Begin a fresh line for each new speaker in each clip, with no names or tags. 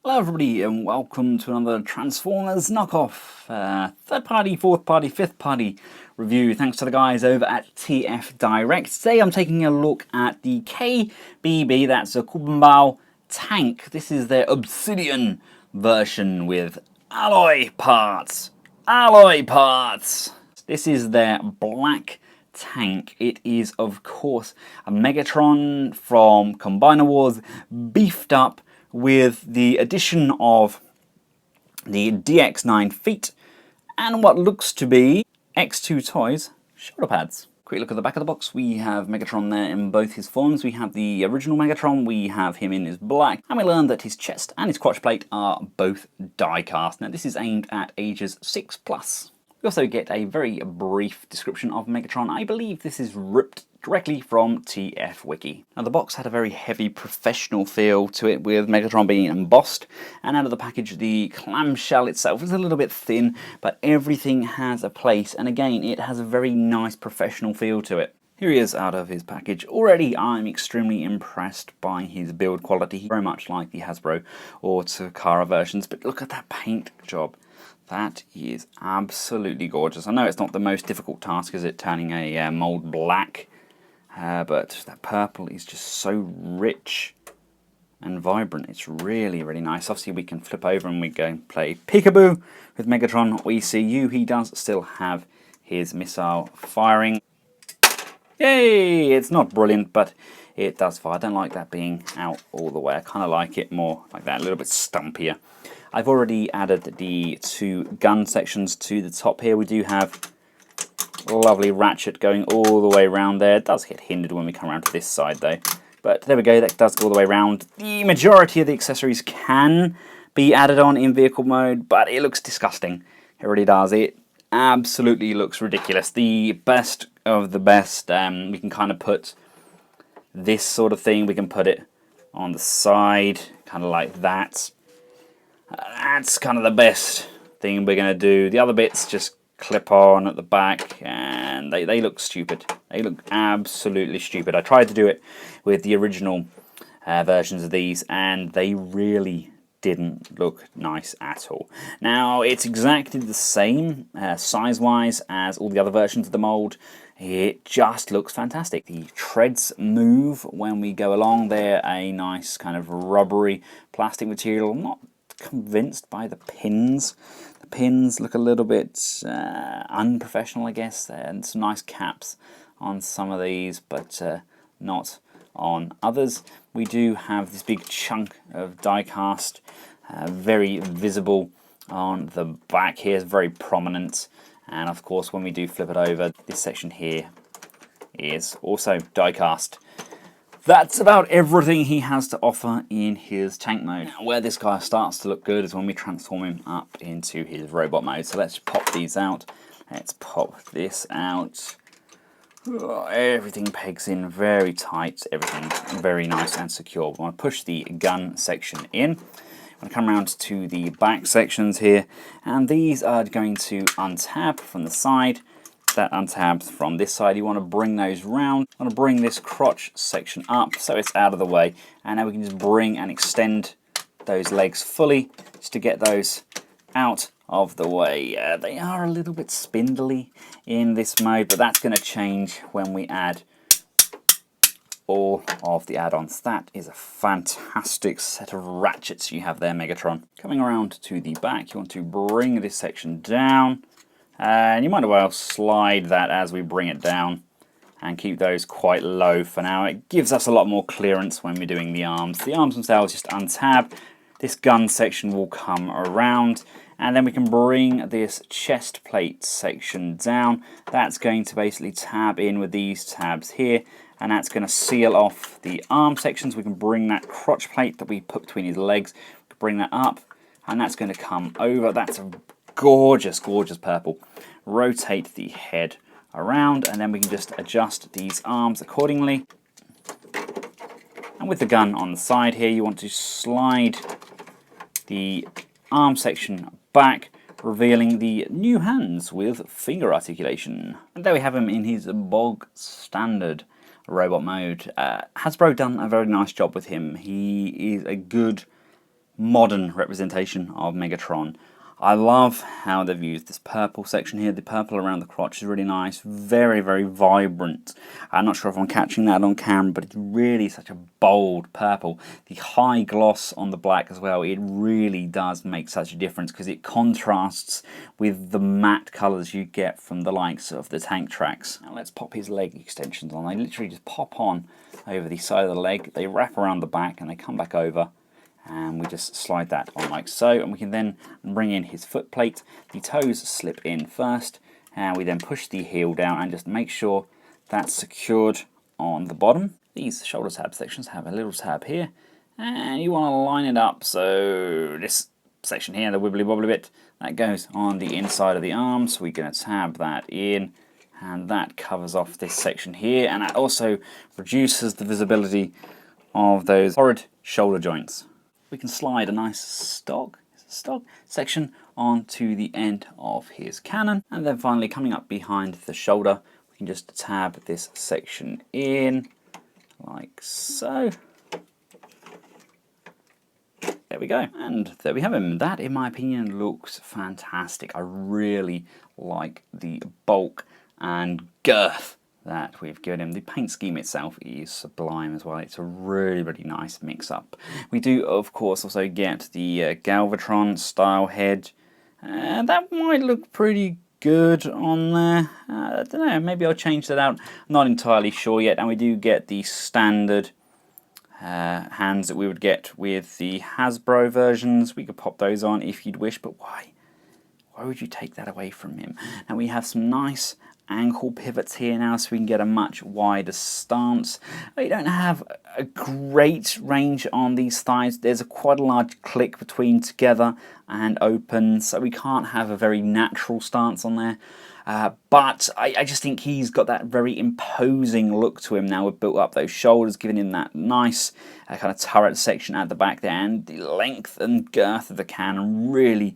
Hello everybody and welcome to another Transformers knockoff, third party, fourth party, fifth party review thanks to the guys over at TF Direct. Today I'm taking a look at the KBB, that's a Kubianbao tank. This is their Obsidian version with alloy parts. This is their black tank. It is of course a Megatron from Combiner Wars beefed up with the addition of the DX9 feet and what looks to be X2 Toys shoulder pads. Quick look at the back of the box. We have Megatron there in both his forms. We have the original Megatron, we have him in his black, and we learn that his chest and his crotch plate are both die cast. Now this is aimed at ages 6+. We also get a very brief description of Megatron. I believe this is ripped directly from TF Wiki. Now the box had a very heavy professional feel to it, with Megatron being embossed, and out of the package the clamshell itself is a little bit thin, but everything has a place, and again it has a very nice professional feel to it. Here he is out of his package. Already I'm extremely impressed by his build quality, very much like the Hasbro or Takara versions, but look at that paint job. That is absolutely gorgeous. I know it's not the most difficult task, is it, turning a mold black, but that purple is just so rich and vibrant. It's really, really nice. Obviously we can flip over and we go play peekaboo with Megatron. We see you. He does still have his missile firing. Yay! It's not brilliant, but it does fire. I don't like that being out all the way. I kind of like it more like that, a little bit stumpier. I've already added the two gun sections to the top here. We do have a lovely ratchet going all the way around there. It does get hindered when we come around to this side though. But there we go, that does go all the way around. The majority of the accessories can be added on in vehicle mode, but it looks disgusting. It really does. It absolutely looks ridiculous. The best of the best, we can kind of put this sort of thing, we can put it on the side, kind of like that. That's kind of the best thing we're going to do. The other bits just clip on at the back, and they look stupid. They look absolutely stupid. I tried to do it with the original versions of these, and they really didn't look nice at all. Now, it's exactly the same size-wise as all the other versions of the mold. It just looks fantastic. The treads move when we go along. They're a nice kind of rubbery plastic material. I'm not convinced by the pins. The pins look a little bit unprofessional, I guess, and some nice caps on some of these, but not on others. We do have this big chunk of die cast, very visible on the back here, is very prominent, and of course when we do flip it over, this section here is also die cast. That's about everything he has to offer in his tank mode. Now, where this guy starts to look good is when we transform him up into his robot mode. So let's pop these out. Let's pop this out. Oh, everything pegs in very tight, everything very nice and secure. We want to push the gun section in. I'm going to come around to the back sections here, and these are going to untab from the side. That untabs from this side. You want to bring those round. You want to bring this crotch section up so it's out of the way, and now we can just bring and extend those legs fully just to get those out of the way. They are a little bit spindly in this mode, but that's going to change when we add all of the add-ons. That is a fantastic set of ratchets you have there, Megatron. Coming around to the back, you want to bring this section down, and you might as well slide that as we bring it down and keep those quite low for now. It gives us a lot more clearance when we're doing the arms. The arms themselves just untab. This gun section will come around, and then we can bring this chest plate section down. That's going to basically tab in with these tabs here, and that's going to seal off the arm sections. We can bring that crotch plate that we put between his legs, we can bring that up, and that's going to come over. That's a gorgeous, gorgeous purple. Rotate the head around, and then we can just adjust these arms accordingly. And with the gun on the side here, you want to slide the arm section back, revealing the new hands with finger articulation. And there we have him in his bog standard robot mode. Hasbro done a very nice job with him. He is a good modern representation of Megatron. I love how they've used this purple section here. The purple around the crotch is really nice, very, very vibrant. I'm not sure if I'm catching that on camera, but it's really such a bold purple. The high gloss on the black as well, it really does make such a difference because it contrasts with the matte colours you get from the likes of the tank tracks. Now let's pop his leg extensions on. They literally just pop on over the side of the leg, they wrap around the back and they come back over. And we just slide that on like so, and we can then bring in his foot plate. The toes slip in first, and we then push the heel down and just make sure that's secured on the bottom. These shoulder tab sections have a little tab here, and you want to line it up so this section here, the wibbly wobbly bit, that goes on the inside of the arm, so we're going to tab that in, and that covers off this section here, and that also reduces the visibility of those horrid shoulder joints. We can slide a nice stock section onto the end of his cannon, and then finally coming up behind the shoulder we can just tab this section in like so. There we go, and there we have him. That in my opinion looks fantastic. I really like the bulk and girth that we've given him. The paint scheme itself is sublime as well. It's a really, really nice mix-up. We do, of course, also get the Galvatron style head. That might look pretty good on there. I don't know, maybe I'll change that out. I'm not entirely sure yet. And we do get the standard hands that we would get with the Hasbro versions. We could pop those on if you'd wish, but why? Why would you take that away from him? And we have some nice ankle pivots here now, so we can get a much wider stance. We don't have a great range on these thighs. There's quite a large click between together and open, so we can't have a very natural stance on there. But I just think he's got that very imposing look to him now. We've built up those shoulders, giving him that nice kind of turret section at the back there, and the length and girth of the cannon really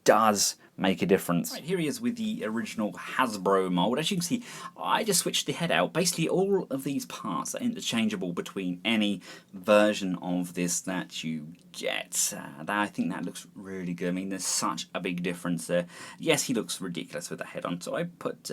does make a difference. Right, here he is with the original Hasbro mold. As you can see, I just switched the head out. Basically, all of these parts are interchangeable between any version of this that you get. I think that looks really good. I mean, there's such a big difference there. Yes, he looks ridiculous with the head on, so I put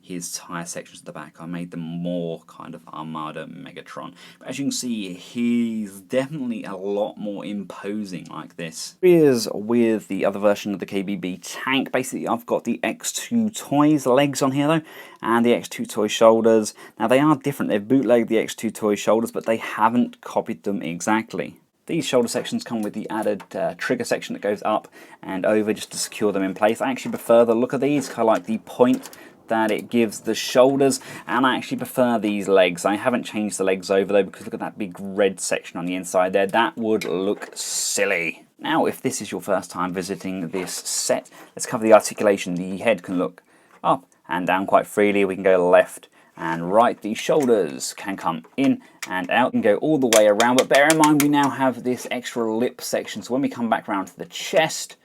his tyre sections at the back. I made them more kind of Armada Megatron. But as you can see, he's definitely a lot more imposing like this. Here he is with the other version of the KBB Tank. Basically, I've got the X2 Toys legs on here though, and the X2 Toy shoulders. Now they are different. They've bootlegged the X2 Toy shoulders, but they haven't copied them exactly. These shoulder sections come with the added trigger section that goes up and over just to secure them in place. I actually prefer the look of these. I like the point that it gives the shoulders, and I actually prefer these legs. I haven't changed the legs over though, because look at that big red section on the inside there. That would look silly. Now, if this is your first time visiting this set, let's cover the articulation. The head can look up and down quite freely. We can go left and right. The shoulders can come in and out and go all the way around, but bear in mind we now have this extra lip section, so when we come back around to the chest,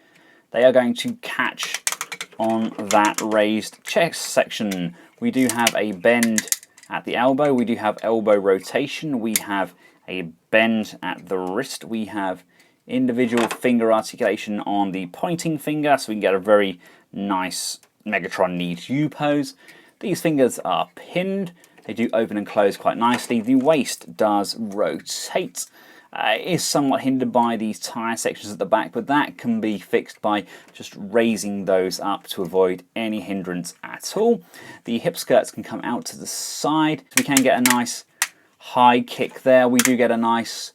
they are going to catch on that raised chest section. We do have a bend at the elbow, we do have elbow rotation, we have a bend at the wrist, we have individual finger articulation on the pointing finger, so we can get a very nice Megatron needs you pose. These fingers are pinned, they do open and close quite nicely. The waist does rotate. It is somewhat hindered by these tyre sections at the back, but that can be fixed by just raising those up to avoid any hindrance at all. The hip skirts can come out to the side. We can get a nice high kick there. We do get a nice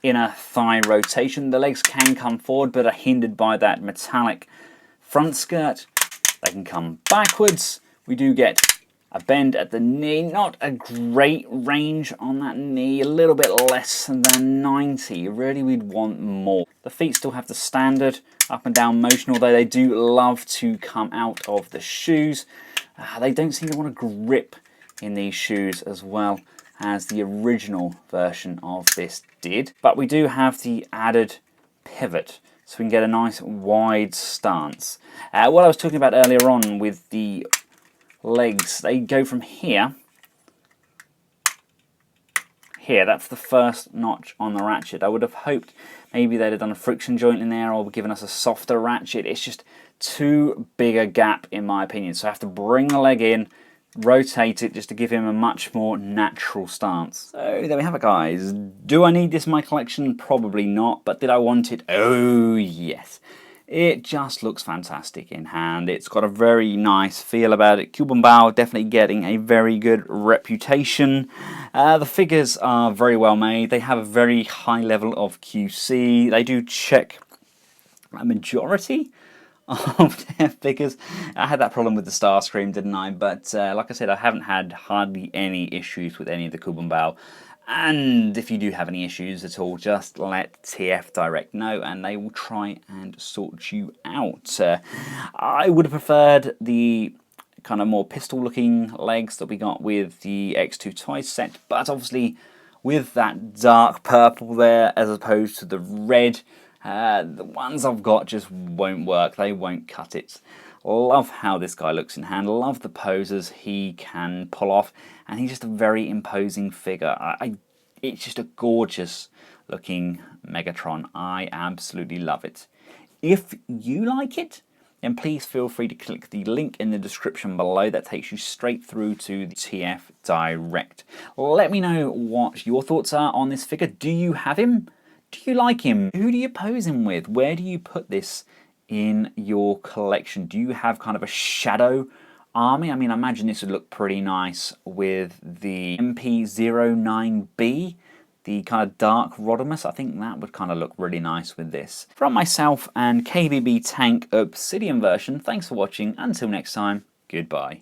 inner thigh rotation. The legs can come forward but are hindered by that metallic front skirt. They can come backwards. We do get a bend at the knee, not a great range on that knee, a little bit less than 90. Really, we'd want more. The feet still have the standard up and down motion, although they do love to come out of the shoes. They don't seem to want to grip in these shoes as well as the original version of this did. But we do have the added pivot, so we can get a nice wide stance. What I was talking about earlier on with the legs, they go from here here. That's the first notch on the ratchet. I would have hoped maybe they'd have done a friction joint in there or given us a softer ratchet. It's just too big a gap in my opinion. So I have to bring the leg in, rotate it just to give him a much more natural stance. So there we have it, guys. Do I need this in my collection? Probably not, but did I want it? Oh yes. It just looks fantastic in hand. It's got a very nice feel about it. Kubianbao definitely getting a very good reputation. The figures are very well made. They have a very high level of QC. They do check a majority of their figures. I had that problem with the Starscream, didn't I? But like I said, I haven't had hardly any issues with any of the Kubianbao. And if you do have any issues at all, just let TF Direct know and they will try and sort you out. I would have preferred the kind of more pistol looking legs that we got with the X2 Toys set, but obviously with that dark purple there as opposed to the red, the ones I've got just won't work. They won't cut it. Love how this guy looks in hand. Love the poses he can pull off, and he's just a very imposing figure. It's just a gorgeous looking Megatron. I absolutely love it. If you like it, then please feel free to click the link in the description below. That takes you straight through to the TF Direct. Let me know what your thoughts are on this figure. Do you have him? Do you like him? Who do you pose him with? Where do you put this in your collection? Do you have kind of a shadow army? I mean, I imagine this would look pretty nice with the MP09B, the kind of dark Rodimus. I think that would kind of look really nice with this. From myself and KBB Tank Obsidian version, thanks for watching. Until next time, goodbye.